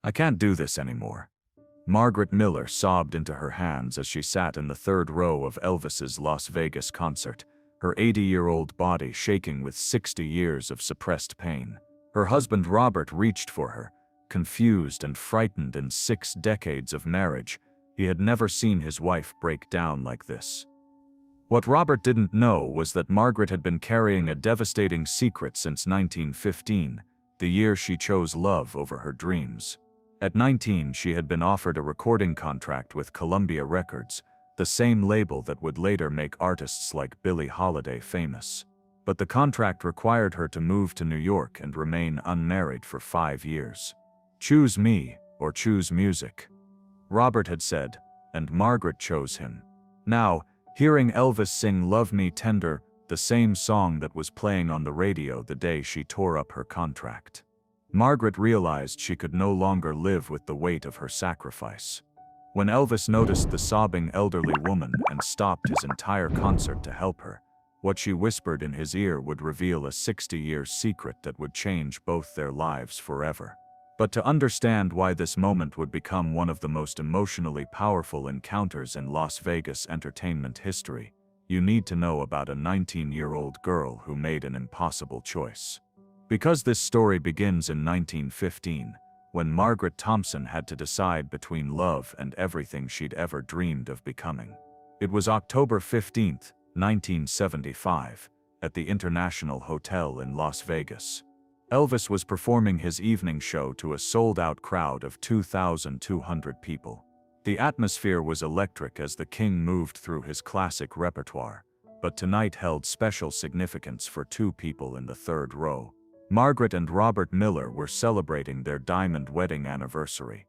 I can't do this anymore. Margaret Miller sobbed into her hands as she sat in the third row of Elvis's Las Vegas concert, her 80-year-old body shaking with 60 years of suppressed pain. Her husband Robert reached for her, confused and frightened. In 6 decades of marriage, he had never seen his wife break down like this. What Robert didn't know was that Margaret had been carrying a devastating secret since 1915, the year she chose love over her dreams. At 19, she had been offered a recording contract with Columbia Records, the same label that would later make artists like Billie Holiday famous. But the contract required her to move to New York and remain unmarried for 5 years. "Choose me, or choose music," Robert had said, and Margaret chose him. Now, hearing Elvis sing "Love Me Tender," the same song that was playing on the radio the day she tore up her contract, Margaret realized she could no longer live with the weight of her sacrifice. When Elvis noticed the sobbing elderly woman and stopped his entire concert to help her, what she whispered in his ear would reveal a 60-year secret that would change both their lives forever. But to understand why this moment would become one of the most emotionally powerful encounters in Las Vegas entertainment history, you need to know about a 19-year-old girl who made an impossible choice. Because this story begins in 1915, when Margaret Thompson had to decide between love and everything she'd ever dreamed of becoming. It was October 15, 1975, at the International Hotel in Las Vegas. Elvis was performing his evening show to a sold-out crowd of 2,200 people. The atmosphere was electric as the king moved through his classic repertoire, but tonight held special significance for 2 people in the third row. Margaret and Robert Miller were celebrating their diamond wedding anniversary.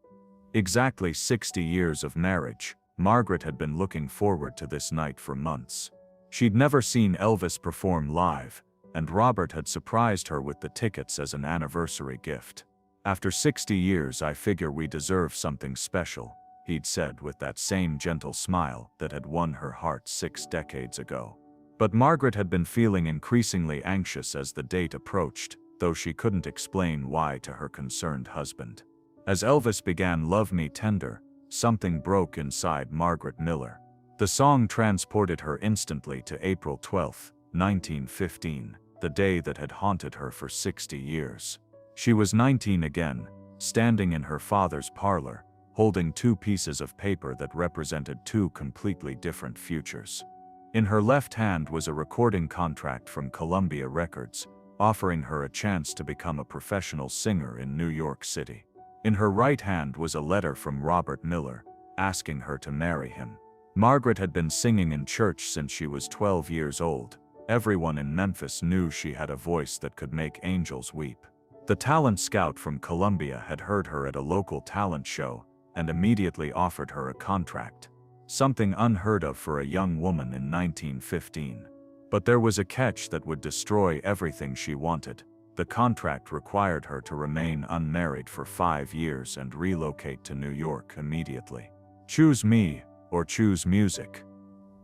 Exactly 60 years of marriage, Margaret had been looking forward to this night for months. She'd never seen Elvis perform live, and Robert had surprised her with the tickets as an anniversary gift. "After 60 years, I figure we deserve something special," he'd said with that same gentle smile that had won her heart 6 decades ago. But Margaret had been feeling increasingly anxious as the date approached, though she couldn't explain why to her concerned husband. As Elvis began "Love Me Tender," something broke inside Margaret Miller. The song transported her instantly to April 12, 1915, the day that had haunted her for 60 years. She was 19 again, standing in her father's parlor, holding 2 pieces of paper that represented 2 completely different futures. In her left hand was a recording contract from Columbia Records, offering her a chance to become a professional singer in New York City. In her right hand was a letter from Robert Miller, asking her to marry him. Margaret had been singing in church since she was 12 years old. Everyone in Memphis knew she had a voice that could make angels weep. The talent scout from Columbia had heard her at a local talent show and immediately offered her a contract, something unheard of for a young woman in 1915. But there was a catch that would destroy everything she wanted. The contract required her to remain unmarried for 5 years and relocate to New York immediately. "Choose me, or choose music,"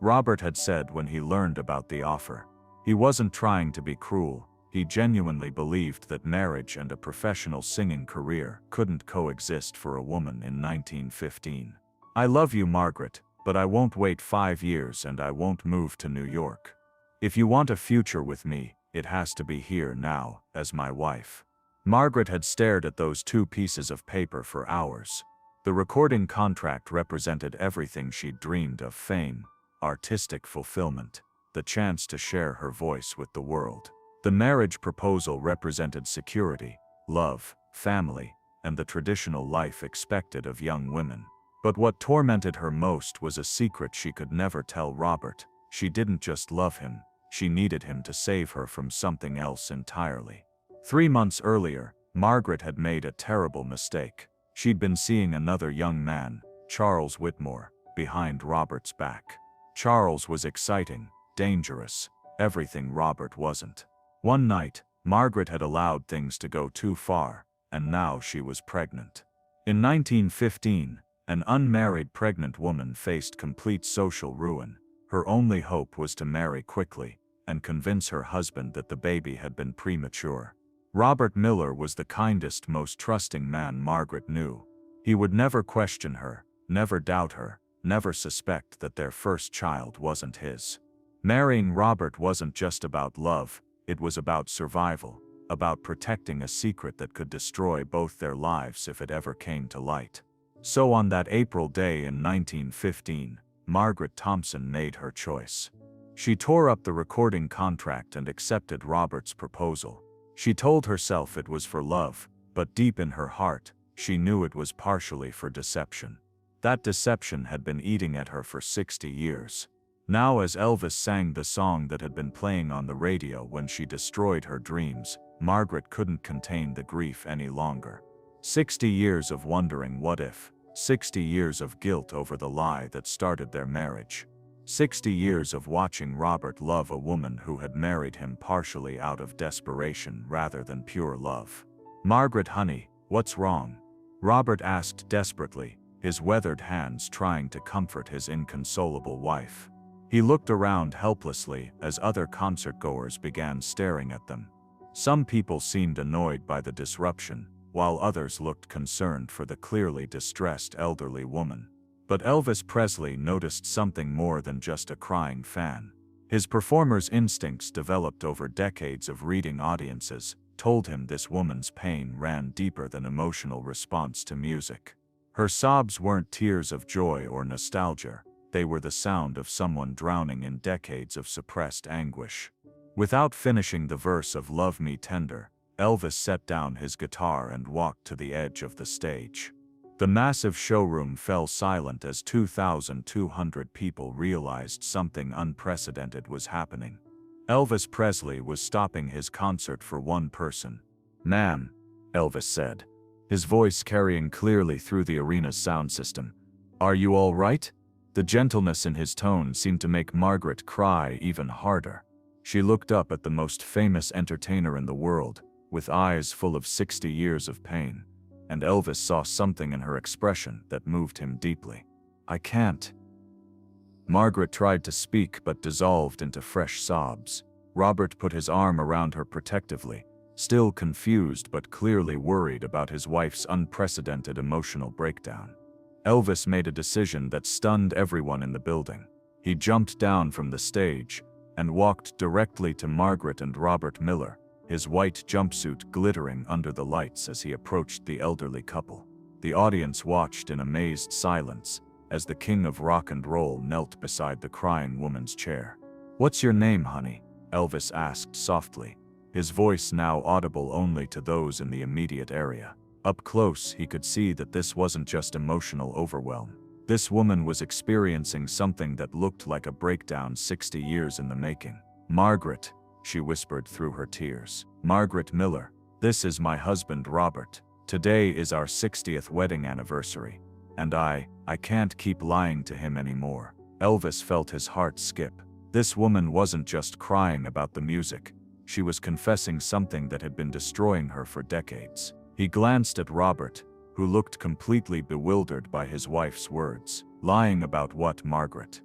Robert had said when he learned about the offer. He wasn't trying to be cruel. He genuinely believed that marriage and a professional singing career couldn't coexist for a woman in 1915. "I love you, Margaret, but I won't wait 5 years and I won't move to New York. If you want a future with me, it has to be here now, as my wife." Margaret had stared at those 2 pieces of paper for hours. The recording contract represented everything she'd dreamed of: fame, artistic fulfillment, the chance to share her voice with the world. The marriage proposal represented security, love, family, and the traditional life expected of young women. But what tormented her most was a secret she could never tell Robert. She didn't just love him, she needed him to save her from something else entirely. 3 months earlier, Margaret had made a terrible mistake. She'd been seeing another young man, Charles Whitmore, behind Robert's back. Charles was exciting, dangerous, everything Robert wasn't. One night, Margaret had allowed things to go too far, and now she was pregnant. In 1915, an unmarried pregnant woman faced complete social ruin. Her only hope was to marry quickly and convince her husband that the baby had been premature. Robert Miller was the kindest, most trusting man Margaret knew. He would never question her, never doubt her, never suspect that their first child wasn't his. Marrying Robert wasn't just about love, it was about survival, about protecting a secret that could destroy both their lives if it ever came to light. So on that April day in 1915, Margaret Thompson made her choice. She tore up the recording contract and accepted Robert's proposal. She told herself it was for love, but deep in her heart, she knew it was partially for deception. That deception had been eating at her for 60 years. Now, as Elvis sang the song that had been playing on the radio when she destroyed her dreams, Margaret couldn't contain the grief any longer. 60 years of wondering what if, 60 years of guilt over the lie that started their marriage. 60 years of watching Robert love a woman who had married him partially out of desperation rather than pure love. "Margaret, honey, what's wrong?" Robert asked desperately, his weathered hands trying to comfort his inconsolable wife. He looked around helplessly as other concertgoers began staring at them. Some people seemed annoyed by the disruption, while others looked concerned for the clearly distressed elderly woman. But Elvis Presley noticed something more than just a crying fan. His performer's instincts, developed over decades of reading audiences, told him this woman's pain ran deeper than emotional response to music. Her sobs weren't tears of joy or nostalgia, they were the sound of someone drowning in decades of suppressed anguish. Without finishing the verse of "Love Me Tender," Elvis set down his guitar and walked to the edge of the stage. The massive showroom fell silent as 2,200 people realized something unprecedented was happening. Elvis Presley was stopping his concert for one person. "Ma'am," Elvis said, his voice carrying clearly through the arena's sound system. "Are you all right?" The gentleness in his tone seemed to make Margaret cry even harder. She looked up at the most famous entertainer in the world, with eyes full of 60 years of pain, and Elvis saw something in her expression that moved him deeply. "I can't." Margaret tried to speak but dissolved into fresh sobs. Robert put his arm around her protectively, still confused but clearly worried about his wife's unprecedented emotional breakdown. Elvis made a decision that stunned everyone in the building. He jumped down from the stage and walked directly to Margaret and Robert Miller, his white jumpsuit glittering under the lights as he approached the elderly couple. The audience watched in amazed silence as the king of rock and roll knelt beside the crying woman's chair. "What's your name, honey?" Elvis asked softly, his voice now audible only to those in the immediate area. Up close, he could see that this wasn't just emotional overwhelm. This woman was experiencing something that looked like a breakdown 60 years in the making. "Margaret," she whispered through her tears. "Margaret Miller, this is my husband Robert. Today is our 60th wedding anniversary. And I can't keep lying to him anymore." Elvis felt his heart skip. This woman wasn't just crying about the music. She was confessing something that had been destroying her for decades. He glanced at Robert, who looked completely bewildered by his wife's words. "Lying about what, Margaret?"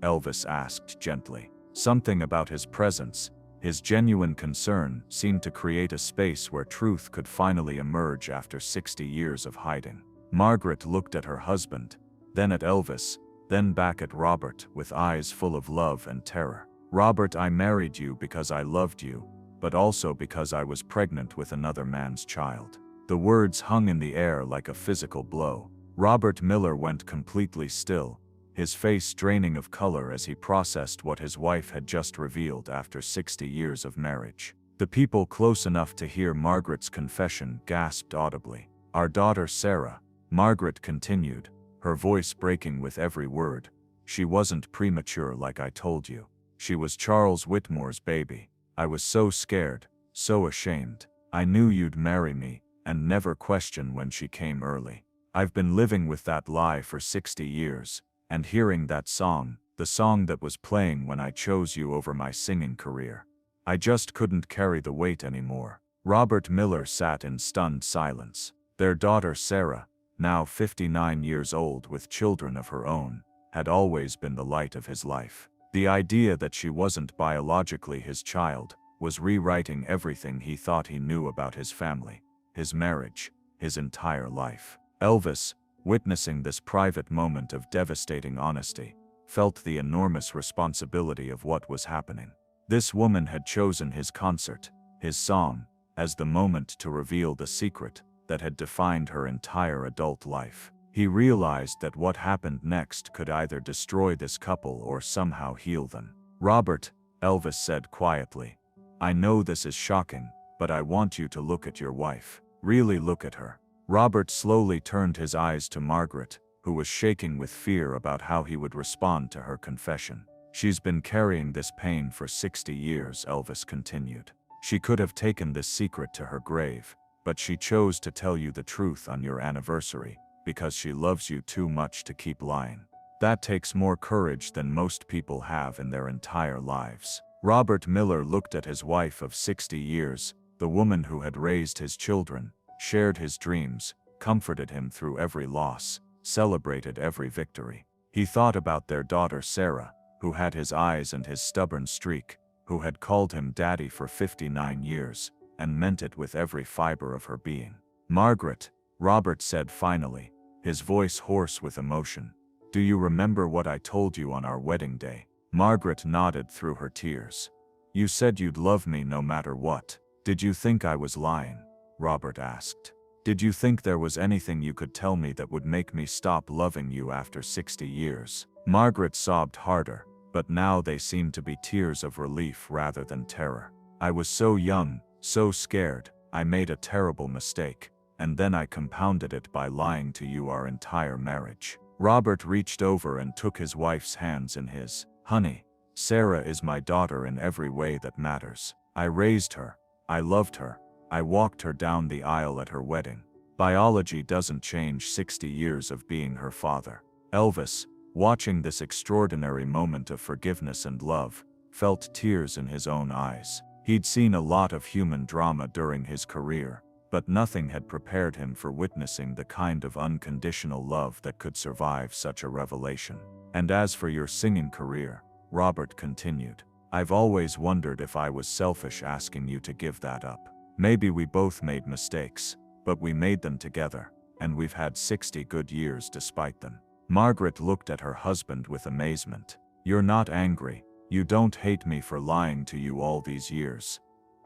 Elvis asked gently. Something about his presence, his genuine concern, seemed to create a space where truth could finally emerge after 60 years of hiding. Margaret looked at her husband, then at Elvis, then back at Robert with eyes full of love and terror. "Robert, I married you because I loved you, but also because I was pregnant with another man's child." The words hung in the air like a physical blow. Robert Miller went completely still, his face draining of color as he processed what his wife had just revealed after 60 years of marriage. The people close enough to hear Margaret's confession gasped audibly. "Our daughter Sarah," Margaret continued, her voice breaking with every word. "She wasn't premature like I told you. She was Charles Whitmore's baby. I was so scared, so ashamed. I knew you'd marry me, and never question when she came early. I've been living with that lie for 60 years, and hearing that song, the song that was playing when I chose you over my singing career. I just couldn't carry the weight anymore." Robert Miller sat in stunned silence. Their daughter Sarah, now 59 years old with children of her own, had always been the light of his life. The idea that she wasn't biologically his child, was rewriting everything he thought he knew about his family, his marriage, his entire life. Elvis, witnessing this private moment of devastating honesty, felt the enormous responsibility of what was happening. This woman had chosen his concert, his song, as the moment to reveal the secret that had defined her entire adult life. He realized that what happened next could either destroy this couple or somehow heal them. "Robert," Elvis said quietly, "I know this is shocking, but I want you to look at your wife. Really look at her." Robert slowly turned his eyes to Margaret, who was shaking with fear about how he would respond to her confession. "She's been carrying this pain for 60 years, Elvis continued. "She could have taken this secret to her grave, but she chose to tell you the truth on your anniversary, because she loves you too much to keep lying. That takes more courage than most people have in their entire lives." Robert Miller looked at his wife of 60 years, the woman who had raised his children, shared his dreams, comforted him through every loss, celebrated every victory. He thought about their daughter Sarah, who had his eyes and his stubborn streak, who had called him daddy for 59 years, and meant it with every fiber of her being. "Margaret," Robert said finally, his voice hoarse with emotion, "do you remember what I told you on our wedding day?" Margaret nodded through her tears. "You said you'd love me no matter what. Did you think I was lying?" Robert asked. "Did you think there was anything you could tell me that would make me stop loving you after 60 years? Margaret sobbed harder, but now they seemed to be tears of relief rather than terror. "I was so young, so scared. I made a terrible mistake, and then I compounded it by lying to you our entire marriage." Robert reached over and took his wife's hands in his. "Honey, Sarah is my daughter in every way that matters. I raised her. I loved her. I walked her down the aisle at her wedding. Biology doesn't change 60 years of being her father." Elvis, watching this extraordinary moment of forgiveness and love, felt tears in his own eyes. He'd seen a lot of human drama during his career, but nothing had prepared him for witnessing the kind of unconditional love that could survive such a revelation. "And as for your singing career," Robert continued, "I've always wondered if I was selfish asking you to give that up. Maybe we both made mistakes, but we made them together, and we've had 60 good years despite them." Margaret looked at her husband with amazement. "You're not angry. You don't hate me for lying to you all these years."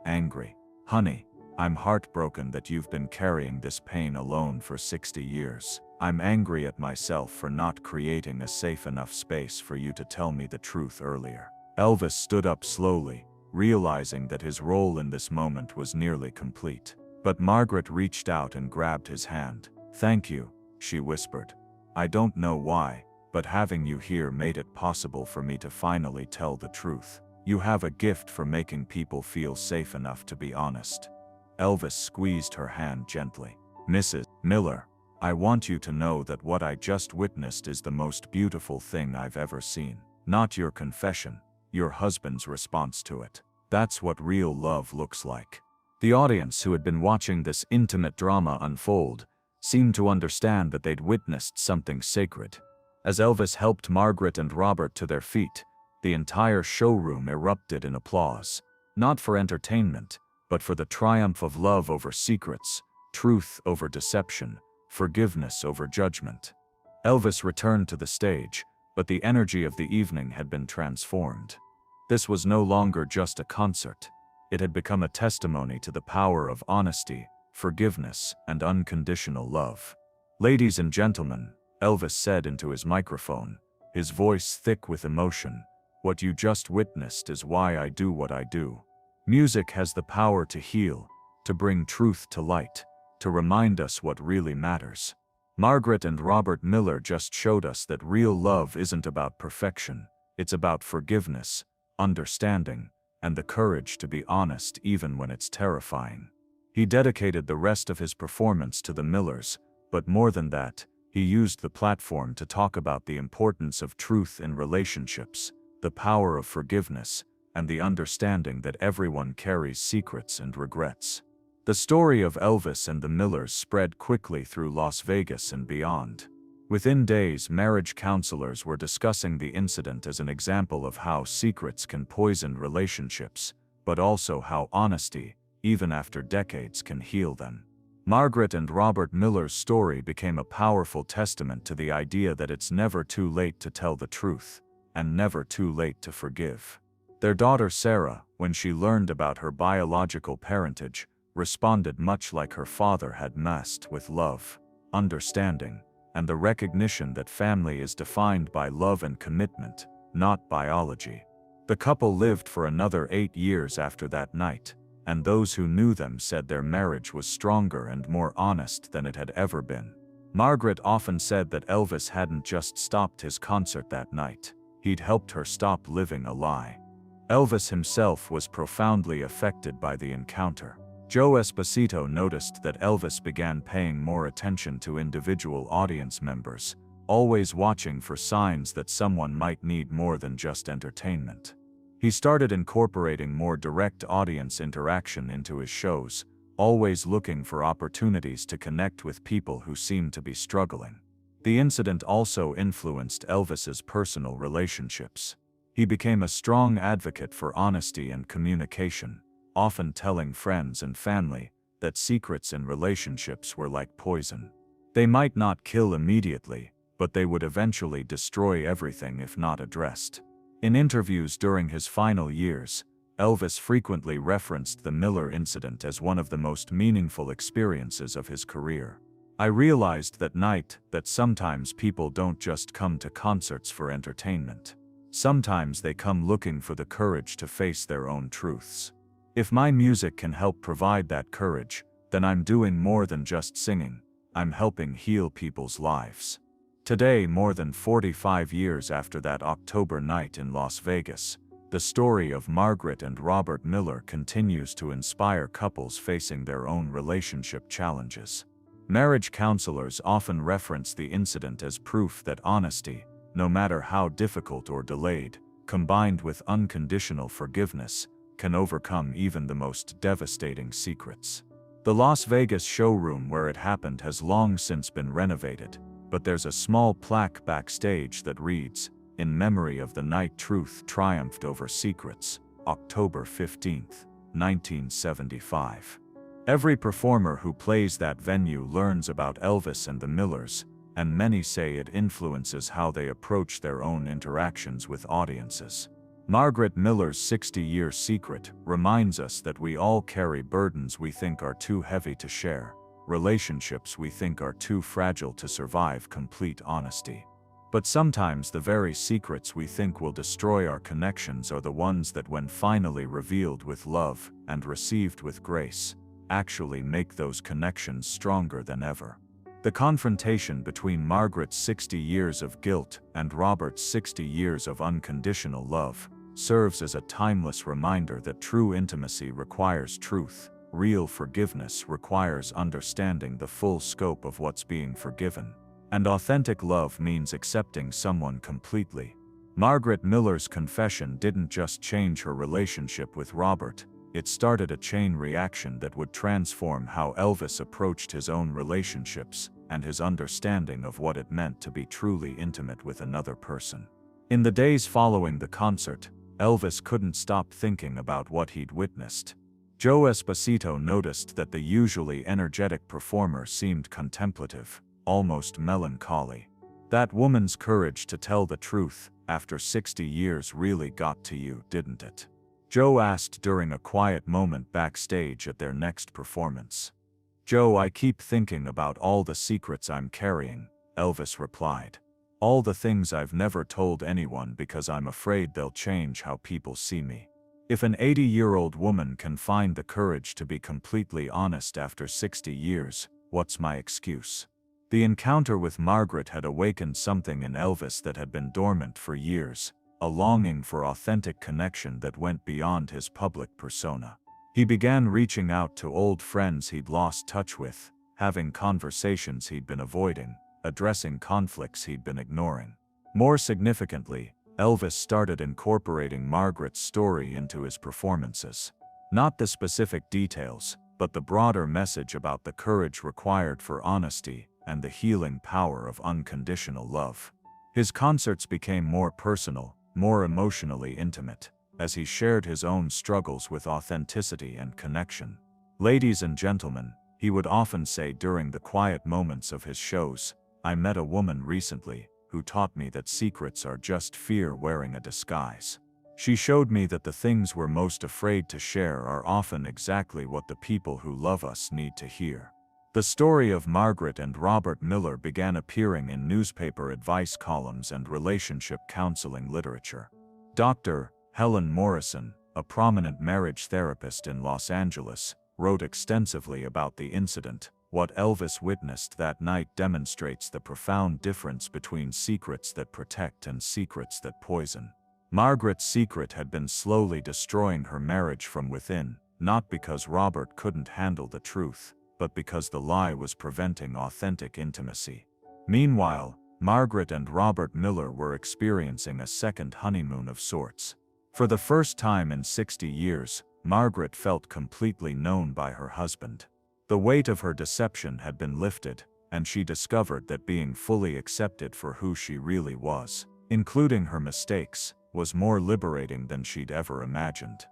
"Angry? Honey, I'm heartbroken that you've been carrying this pain alone for 60 years. I'm angry at myself for not creating a safe enough space for you to tell me the truth earlier." Elvis stood up slowly, realizing that his role in this moment was nearly complete. But Margaret reached out and grabbed his hand. "Thank you," she whispered. "I don't know why, but having you here made it possible for me to finally tell the truth. You have a gift for making people feel safe enough to be honest." Elvis squeezed her hand gently. "Mrs. Miller, I want you to know that what I just witnessed is the most beautiful thing I've ever seen. Not your confession, your husband's response to it. That's what real love looks like." The audience, who had been watching this intimate drama unfold, seemed to understand that they'd witnessed something sacred. As Elvis helped Margaret and Robert to their feet, the entire showroom erupted in applause. Not for entertainment, but for the triumph of love over secrets, truth over deception, forgiveness over judgment. Elvis returned to the stage, but the energy of the evening had been transformed. This was no longer just a concert. It had become a testimony to the power of honesty, forgiveness, and unconditional love. "Ladies and gentlemen," Elvis said into his microphone, his voice thick with emotion, "what you just witnessed is why I do what I do. Music has the power to heal, to bring truth to light, to remind us what really matters. Margaret and Robert Miller just showed us that real love isn't about perfection, it's about forgiveness, understanding, and the courage to be honest even when it's terrifying." He dedicated the rest of his performance to the Millers, but more than that, he used the platform to talk about the importance of truth in relationships, the power of forgiveness, and the understanding that everyone carries secrets and regrets. The story of Elvis and the Millers spread quickly through Las Vegas and beyond. Within days, marriage counselors were discussing the incident as an example of how secrets can poison relationships, but also how honesty, even after decades, can heal them. Margaret and Robert Miller's story became a powerful testament to the idea that it's never too late to tell the truth, and never too late to forgive. Their daughter Sarah, when she learned about her biological parentage, responded much like her father had masked, with love, understanding, and the recognition that family is defined by love and commitment, not biology. The couple lived for another 8 years after that night, and those who knew them said their marriage was stronger and more honest than it had ever been. Margaret often said that Elvis hadn't just stopped his concert that night, he'd helped her stop living a lie. Elvis himself was profoundly affected by the encounter. Joe Esposito noticed that Elvis began paying more attention to individual audience members, always watching for signs that someone might need more than just entertainment. He started incorporating more direct audience interaction into his shows, always looking for opportunities to connect with people who seemed to be struggling. The incident also influenced Elvis's personal relationships. He became a strong advocate for honesty and communication, often telling friends and family that secrets in relationships were like poison. They might not kill immediately, but they would eventually destroy everything if not addressed. In interviews during his final years, Elvis frequently referenced the Miller incident as one of the most meaningful experiences of his career. "I realized that night that sometimes people don't just come to concerts for entertainment. Sometimes they come looking for the courage to face their own truths. If my music can help provide that courage, then I'm doing more than just singing, I'm helping heal people's lives." Today, more than 45 years after that October night in Las Vegas, the story of Margaret and Robert Miller continues to inspire couples facing their own relationship challenges. Marriage counselors often reference the incident as proof that honesty, no matter how difficult or delayed, combined with unconditional forgiveness, can overcome even the most devastating secrets. The Las Vegas showroom where it happened has long since been renovated, but there's a small plaque backstage that reads, "In memory of the night truth triumphed over secrets, October 15, 1975. Every performer who plays that venue learns about Elvis and the Millers, and many say it influences how they approach their own interactions with audiences. Margaret Miller's 60-year secret reminds us that we all carry burdens we think are too heavy to share, relationships we think are too fragile to survive complete honesty. But sometimes the very secrets we think will destroy our connections are the ones that, when finally revealed with love and received with grace, actually make those connections stronger than ever. The confrontation between Margaret's 60 years of guilt and Robert's 60 years of unconditional love serves as a timeless reminder that true intimacy requires truth, real forgiveness requires understanding the full scope of what's being forgiven, and authentic love means accepting someone completely. Margaret Miller's confession didn't just change her relationship with Robert, it started a chain reaction that would transform how Elvis approached his own relationships and his understanding of what it meant to be truly intimate with another person. In the days following the concert, Elvis couldn't stop thinking about what he'd witnessed. Joe Esposito noticed that the usually energetic performer seemed contemplative, almost melancholy. "That woman's courage to tell the truth after 60 years really got to you, didn't it?" Joe asked during a quiet moment backstage at their next performance. "Joe, I keep thinking about all the secrets I'm carrying," Elvis replied. "All the things I've never told anyone because I'm afraid they'll change how people see me. If an 80-year-old woman can find the courage to be completely honest after 60 years, what's my excuse?" The encounter with Margaret had awakened something in Elvis that had been dormant for years, a longing for authentic connection that went beyond his public persona. He began reaching out to old friends he'd lost touch with, having conversations he'd been avoiding, addressing conflicts he'd been ignoring. More significantly, Elvis started incorporating Margaret's story into his performances. Not the specific details, but the broader message about the courage required for honesty and the healing power of unconditional love. His concerts became more personal, more emotionally intimate, as he shared his own struggles with authenticity and connection. "Ladies and gentlemen," he would often say during the quiet moments of his shows, "I met a woman recently who taught me that secrets are just fear wearing a disguise. She showed me that the things we're most afraid to share are often exactly what the people who love us need to hear." The story of Margaret and Robert Miller began appearing in newspaper advice columns and relationship counseling literature. Dr. Helen Morrison, a prominent marriage therapist in Los Angeles, wrote extensively about the incident. "What Elvis witnessed that night demonstrates the profound difference between secrets that protect and secrets that poison." Margaret's secret had been slowly destroying her marriage from within, not because Robert couldn't handle the truth, but because the lie was preventing authentic intimacy. Meanwhile, Margaret and Robert Miller were experiencing a second honeymoon of sorts. For the first time in 60 years, Margaret felt completely known by her husband. The weight of her deception had been lifted, and she discovered that being fully accepted for who she really was, including her mistakes, was more liberating than she'd ever imagined.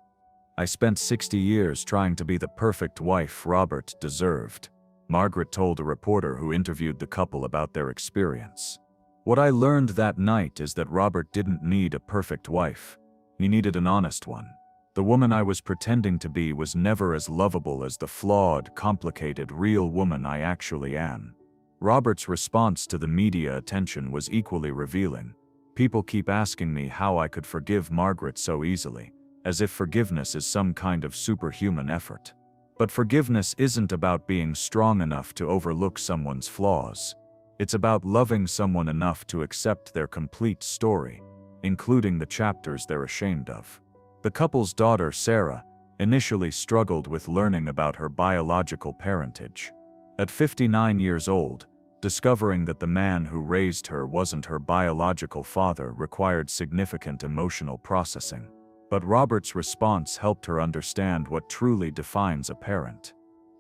"I spent 60 years trying to be the perfect wife Robert deserved," Margaret told a reporter who interviewed the couple about their experience. "What I learned that night is that Robert didn't need a perfect wife. He needed an honest one. The woman I was pretending to be was never as lovable as the flawed, complicated, real woman I actually am." Robert's response to the media attention was equally revealing. "People keep asking me how I could forgive Margaret so easily, as if forgiveness is some kind of superhuman effort. But forgiveness isn't about being strong enough to overlook someone's flaws. It's about loving someone enough to accept their complete story, including the chapters they're ashamed of." The couple's daughter, Sarah, initially struggled with learning about her biological parentage. At 59 years old, discovering that the man who raised her wasn't her biological father required significant emotional processing. But Robert's response helped her understand what truly defines a parent.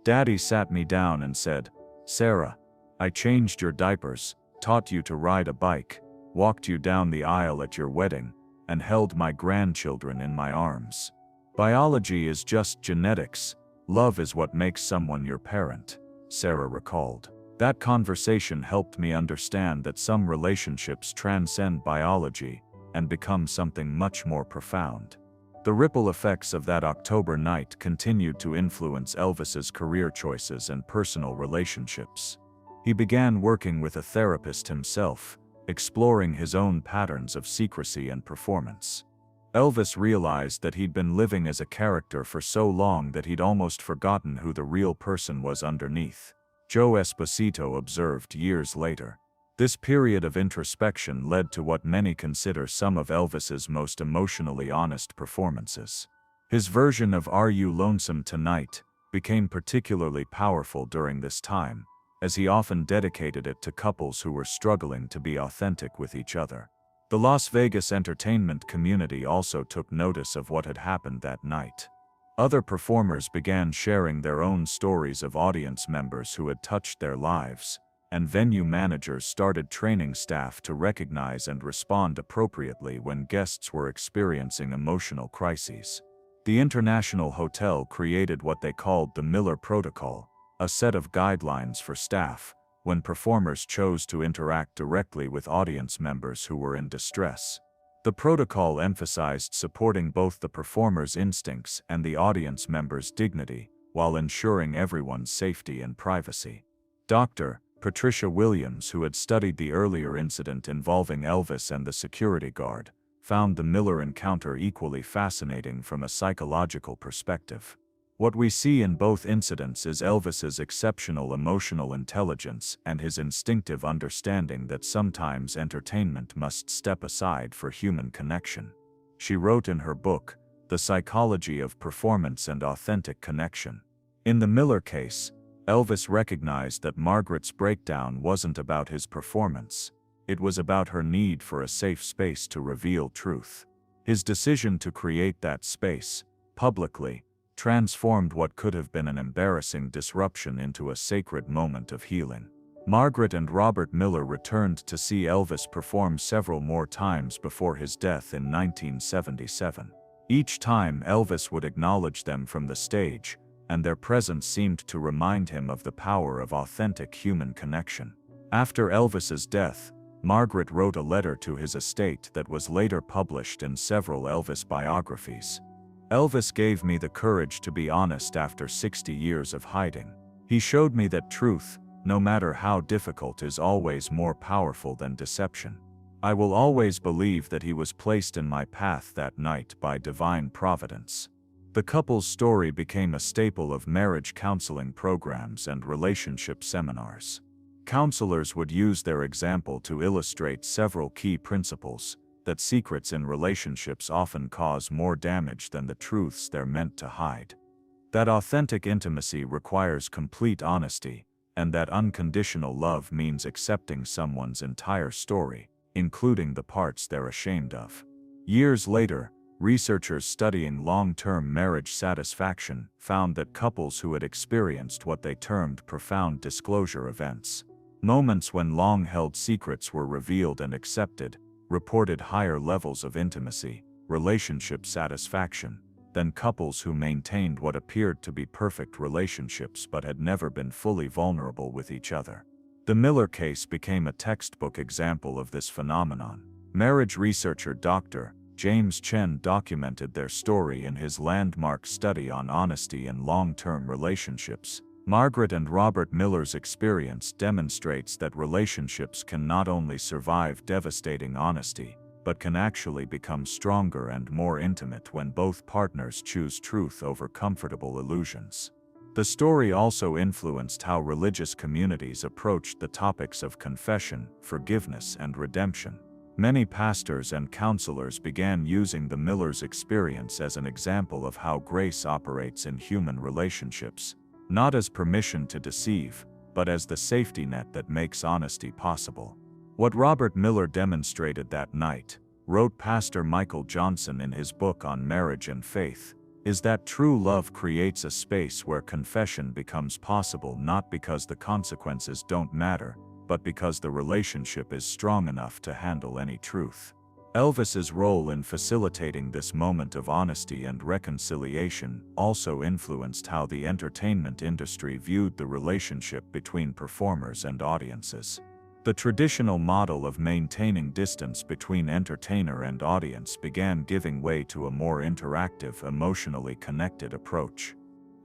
"Daddy sat me down and said, 'Sarah, I changed your diapers, taught you to ride a bike, walked you down the aisle at your wedding, and held my grandchildren in my arms. Biology is just genetics. Love is what makes someone your parent,'" Sarah recalled. "That conversation helped me understand that some relationships transcend biology and become something much more profound." The ripple effects of that October night continued to influence Elvis's career choices and personal relationships. He began working with a therapist himself, exploring his own patterns of secrecy and performance. Elvis realized that he'd been living as a character for so long that he'd almost forgotten who the real person was underneath. Joe Esposito observed years later. This period of introspection led to what many consider some of Elvis's most emotionally honest performances. His version of "Are You Lonesome Tonight" became particularly powerful during this time, as he often dedicated it to couples who were struggling to be authentic with each other. The Las Vegas entertainment community also took notice of what had happened that night. Other performers began sharing their own stories of audience members who had touched their lives, and venue managers started training staff to recognize and respond appropriately when guests were experiencing emotional crises. The International Hotel created what they called the Miller Protocol, a set of guidelines for staff when performers chose to interact directly with audience members who were in distress. The protocol emphasized supporting both the performer's instincts and the audience member's dignity, while ensuring everyone's safety and privacy. Dr. Patricia Williams, who had studied the earlier incident involving Elvis and the security guard, found the Miller encounter equally fascinating from a psychological perspective. What we see in both incidents is Elvis's exceptional emotional intelligence and his instinctive understanding that sometimes entertainment must step aside for human connection. She wrote in her book, The Psychology of Performance and Authentic Connection. In the Miller case, Elvis recognized that Margaret's breakdown wasn't about his performance. It was about her need for a safe space to reveal truth. His decision to create that space, publicly, transformed what could have been an embarrassing disruption into a sacred moment of healing. Margaret and Robert Miller returned to see Elvis perform several more times before his death in 1977. Each time Elvis would acknowledge them from the stage, and their presence seemed to remind him of the power of authentic human connection. After Elvis's death, Margaret wrote a letter to his estate that was later published in several Elvis biographies. Elvis gave me the courage to be honest after 60 years of hiding. He showed me that truth, no matter how difficult, is always more powerful than deception. I will always believe that he was placed in my path that night by divine providence. The couple's story became a staple of marriage counseling programs and relationship seminars. Counselors would use their example to illustrate several key principles: that secrets in relationships often cause more damage than the truths they're meant to hide, that authentic intimacy requires complete honesty, and that unconditional love means accepting someone's entire story, including the parts they're ashamed of. Years later, researchers studying long-term marriage satisfaction found that couples who had experienced what they termed profound disclosure events, moments when long-held secrets were revealed and accepted, reported higher levels of intimacy, relationship satisfaction, than couples who maintained what appeared to be perfect relationships but had never been fully vulnerable with each other. The Miller case became a textbook example of this phenomenon. Marriage researcher Dr. James Chen documented their story in his landmark study on honesty in long-term relationships. Margaret and Robert Miller's experience demonstrates that relationships can not only survive devastating honesty, but can actually become stronger and more intimate when both partners choose truth over comfortable illusions. The story also influenced how religious communities approached the topics of confession, forgiveness, and redemption. Many pastors and counselors began using the Millers' experience as an example of how grace operates in human relationships, not as permission to deceive, but as the safety net that makes honesty possible. What Robert Miller demonstrated that night, wrote Pastor Michael Johnson in his book on marriage and faith, is that true love creates a space where confession becomes possible, not because the consequences don't matter, but because the relationship is strong enough to handle any truth. Elvis's role in facilitating this moment of honesty and reconciliation also influenced how the entertainment industry viewed the relationship between performers and audiences. The traditional model of maintaining distance between entertainer and audience began giving way to a more interactive, emotionally connected approach.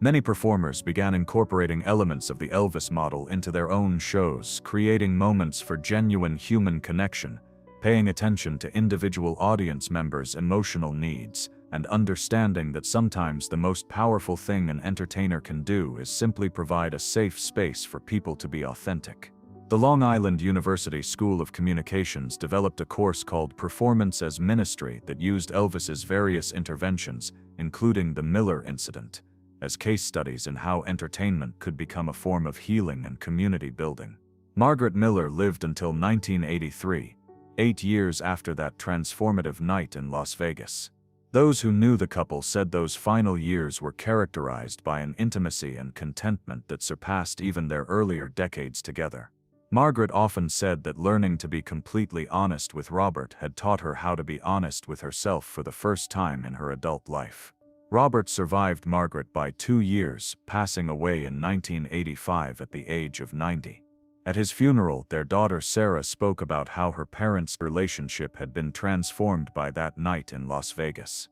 Many performers began incorporating elements of the Elvis model into their own shows, creating moments for genuine human connection, paying attention to individual audience members' emotional needs, and understanding that sometimes the most powerful thing an entertainer can do is simply provide a safe space for people to be authentic. The Long Island University School of Communications developed a course called Performance as Ministry that used Elvis's various interventions, including the Miller incident, as case studies in how entertainment could become a form of healing and community building. Margaret Miller lived until 1983, 8 years after that transformative night in Las Vegas. Those who knew the couple said those final years were characterized by an intimacy and contentment that surpassed even their earlier decades together. Margaret often said that learning to be completely honest with Robert had taught her how to be honest with herself for the first time in her adult life. Robert survived Margaret by 2 years, passing away in 1985 at the age of 90. At his funeral, their daughter Sarah spoke about how her parents' relationship had been transformed by that night in Las Vegas.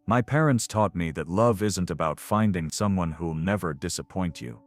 "My parents taught me that love isn't about finding someone who'll never disappoint you.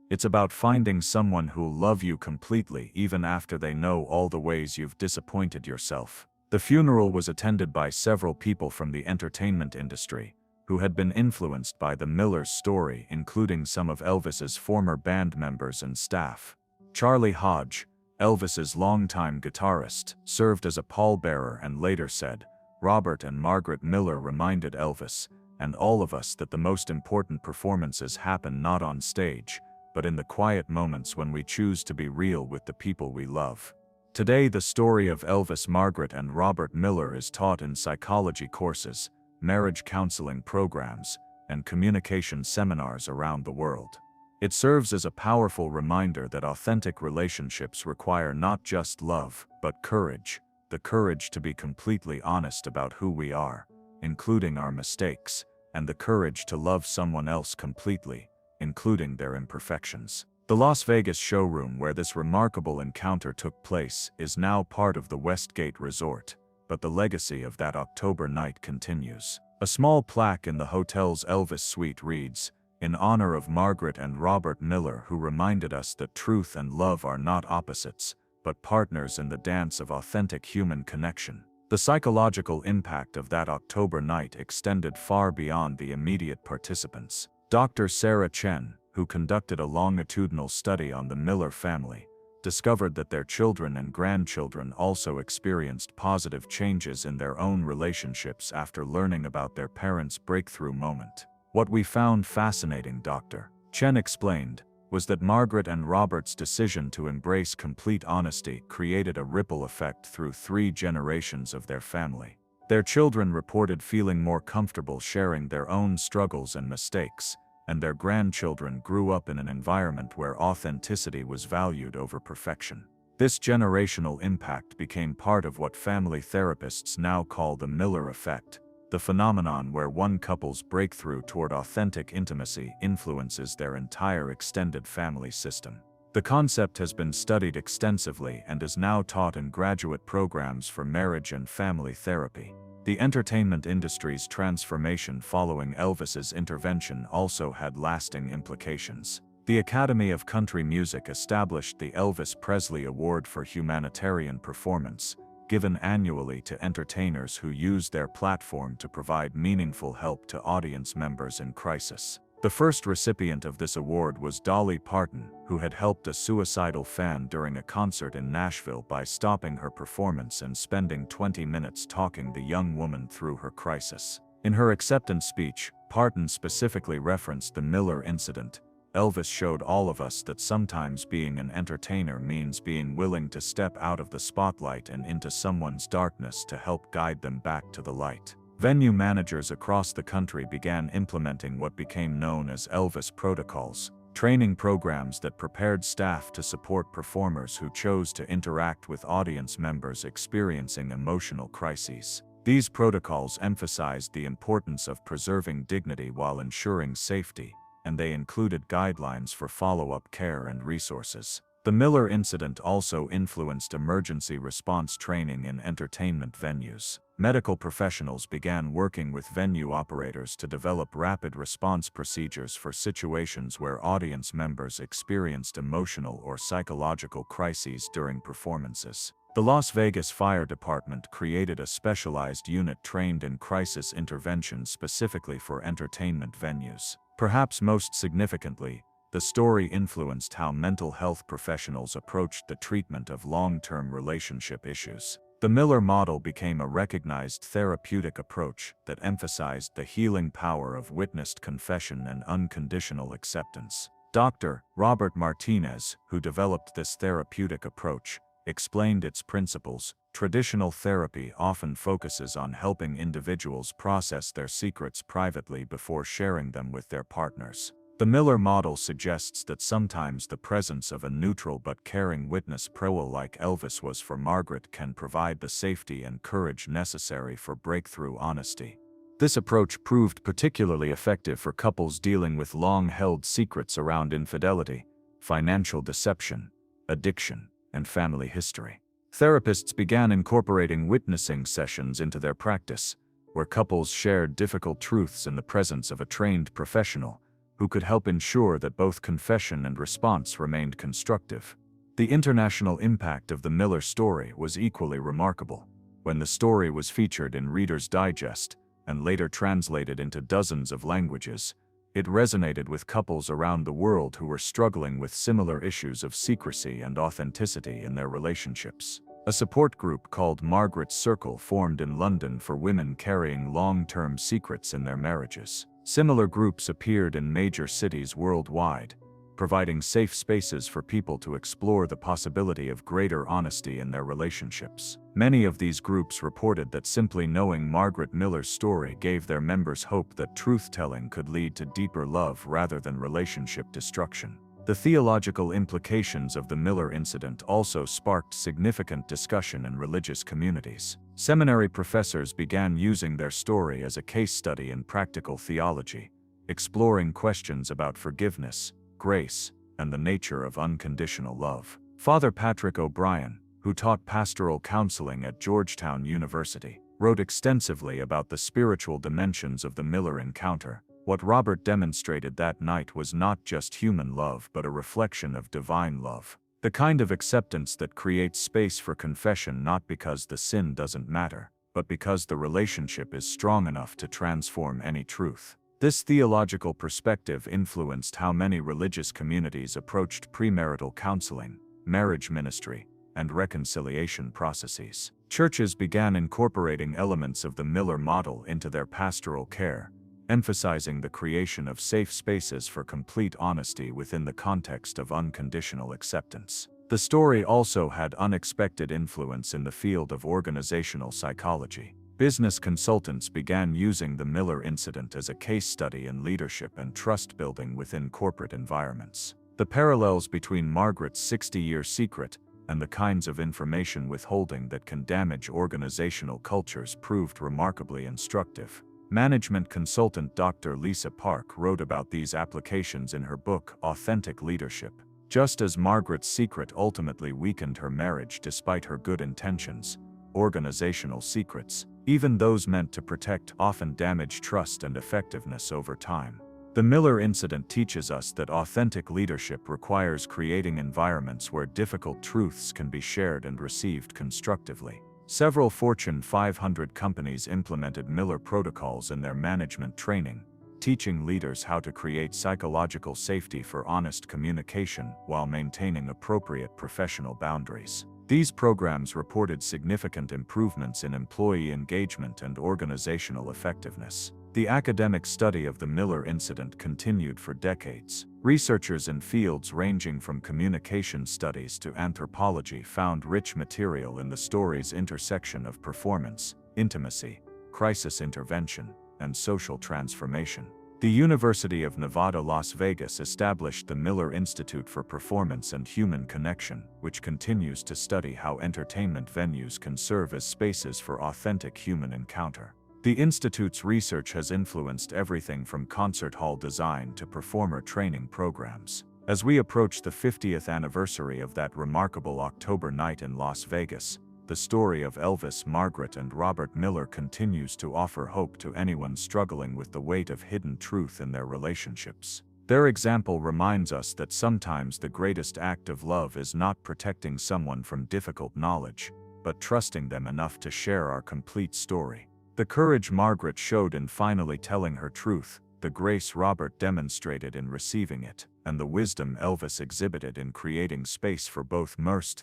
It's about finding someone who'll love you completely even after they know all the ways you've disappointed yourself." The funeral was attended by several people from the entertainment industry, who had been influenced by the Miller's story, including some of Elvis's former band members and staff. Charlie Hodge, Elvis's longtime guitarist, served as a pallbearer and later said, "Robert and Margaret Miller reminded Elvis, and all of us, that the most important performances happen not on stage, but in the quiet moments when we choose to be real with the people we love." Today, the story of Elvis, Margaret, and Robert Miller is taught in psychology courses, marriage counseling programs, and communication seminars around the world. It serves as a powerful reminder that authentic relationships require not just love, but courage, the courage to be completely honest about who we are, including our mistakes, and the courage to love someone else completely, including their imperfections. The Las Vegas showroom where this remarkable encounter took place is now part of the Westgate Resort, but the legacy of that October night continues. A small plaque in the hotel's Elvis suite reads, "In honor of Margaret and Robert Miller, who reminded us that truth and love are not opposites, but partners in the dance of authentic human connection." The psychological impact of that October night extended far beyond the immediate participants. Dr. Sarah Chen, who conducted a longitudinal study on the Miller family, discovered that their children and grandchildren also experienced positive changes in their own relationships after learning about their parents' breakthrough moment. "What we found fascinating," Dr. Chen explained, was that Margaret and Robert's decision to embrace complete honesty created a ripple effect through 3 generations of their family. Their children reported feeling more comfortable sharing their own struggles and mistakes, and their grandchildren grew up in an environment where authenticity was valued over perfection. This generational impact became part of what family therapists now call the Miller effect, the phenomenon where one couple's breakthrough toward authentic intimacy influences their entire extended family system. The concept has been studied extensively and is now taught in graduate programs for marriage and family therapy. The entertainment industry's transformation following Elvis's intervention also had lasting implications. The Academy of Country Music established the Elvis Presley Award for Humanitarian Performance, given annually to entertainers who use their platform to provide meaningful help to audience members in crisis. The first recipient of this award was Dolly Parton, who had helped a suicidal fan during a concert in Nashville by stopping her performance and spending 20 minutes talking the young woman through her crisis. In her acceptance speech, Parton specifically referenced the Miller incident. "Elvis showed all of us that sometimes being an entertainer means being willing to step out of the spotlight and into someone's darkness to help guide them back to the light." Venue managers across the country began implementing what became known as Elvis protocols, training programs that prepared staff to support performers who chose to interact with audience members experiencing emotional crises. These protocols emphasized the importance of preserving dignity while ensuring safety, and they included guidelines for follow-up care and resources. The Miller incident also influenced emergency response training in entertainment venues. Medical professionals began working with venue operators to develop rapid response procedures for situations where audience members experienced emotional or psychological crises during performances. The Las Vegas Fire Department created a specialized unit trained in crisis intervention specifically for entertainment venues. Perhaps most significantly, the story influenced how mental health professionals approached the treatment of long-term relationship issues. The Miller model became a recognized therapeutic approach that emphasized the healing power of witnessed confession and unconditional acceptance. Dr. Robert Martinez, who developed this therapeutic approach, explained its principles. Traditional therapy often focuses on helping individuals process their secrets privately before sharing them with their partners. The Miller model suggests that sometimes the presence of a neutral but caring witness like Elvis was for Margaret can provide the safety and courage necessary for breakthrough honesty. This approach proved particularly effective for couples dealing with long-held secrets around infidelity, financial deception, addiction, and family history. Therapists began incorporating witnessing sessions into their practice, where couples shared difficult truths in the presence of a trained professional who could help ensure that both confession and response remained constructive. The international impact of the Miller story was equally remarkable. When the story was featured in Reader's Digest and later translated into dozens of languages, it resonated with couples around the world who were struggling with similar issues of secrecy and authenticity in their relationships. A support group called Margaret's Circle formed in London for women carrying long-term secrets in their marriages. Similar groups appeared in major cities worldwide, providing safe spaces for people to explore the possibility of greater honesty in their relationships. Many of these groups reported that simply knowing Margaret Miller's story gave their members hope that truth-telling could lead to deeper love rather than relationship destruction. The theological implications of the Miller incident also sparked significant discussion in religious communities. Seminary professors began using their story as a case study in practical theology, exploring questions about forgiveness, grace, and the nature of unconditional love. Father Patrick O'Brien, who taught pastoral counseling at Georgetown University, wrote extensively about the spiritual dimensions of the Miller encounter. What Robert demonstrated that night was not just human love but a reflection of divine love. The kind of acceptance that creates space for confession not because the sin doesn't matter, but because the relationship is strong enough to transform any truth. This theological perspective influenced how many religious communities approached premarital counseling, marriage ministry, and reconciliation processes. Churches began incorporating elements of the Miller model into their pastoral care, emphasizing the creation of safe spaces for complete honesty within the context of unconditional acceptance. The story also had unexpected influence in the field of organizational psychology. Business consultants began using the Miller incident as a case study in leadership and trust building within corporate environments. The parallels between Margaret's 60-year secret and the kinds of information withholding that can damage organizational cultures proved remarkably instructive. Management consultant Dr. Lisa Park wrote about these applications in her book, Authentic Leadership. Just as Margaret's secret ultimately weakened her marriage despite her good intentions, organizational secrets, even those meant to protect, often damage trust and effectiveness over time. The Miller incident teaches us that authentic leadership requires creating environments where difficult truths can be shared and received constructively. Several Fortune 500 companies implemented Miller protocols in their management training, teaching leaders how to create psychological safety for honest communication while maintaining appropriate professional boundaries. These programs reported significant improvements in employee engagement and organizational effectiveness. The academic study of the Miller incident continued for decades. Researchers in fields ranging from communication studies to anthropology found rich material in the story's intersection of performance, intimacy, crisis intervention, and social transformation. The University of Nevada, Las Vegas established the Miller Institute for Performance and Human Connection, which continues to study how entertainment venues can serve as spaces for authentic human encounter. The Institute's research has influenced everything from concert hall design to performer training programs. As we approach the 50th anniversary of that remarkable October night in Las Vegas, the story of Elvis, Margaret, and Robert Miller continues to offer hope to anyone struggling with the weight of hidden truth in their relationships. Their example reminds us that sometimes the greatest act of love is not protecting someone from difficult knowledge, but trusting them enough to share our complete story. The courage Margaret showed in finally telling her truth, the grace Robert demonstrated in receiving it, and the wisdom Elvis exhibited in creating space for both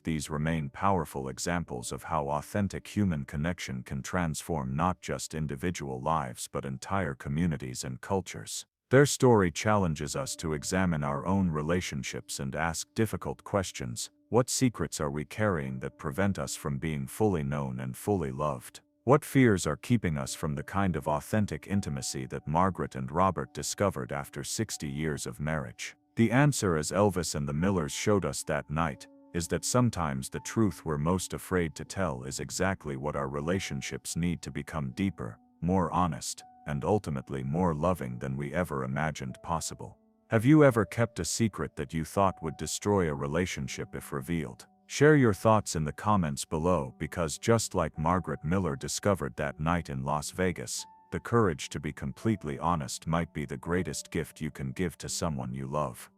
these remain powerful examples of how authentic human connection can transform not just individual lives but entire communities and cultures. Their story challenges us to examine our own relationships and ask difficult questions. What secrets are we carrying that prevent us from being fully known and fully loved? What fears are keeping us from the kind of authentic intimacy that Margaret and Robert discovered after 60 years of marriage? The answer, as Elvis and the Millers showed us that night, is that sometimes the truth we're most afraid to tell is exactly what our relationships need to become deeper, more honest, and ultimately more loving than we ever imagined possible. Have you ever kept a secret that you thought would destroy a relationship if revealed? Share your thoughts in the comments below, because just like Margaret Miller discovered that night in Las Vegas, the courage to be completely honest might be the greatest gift you can give to someone you love.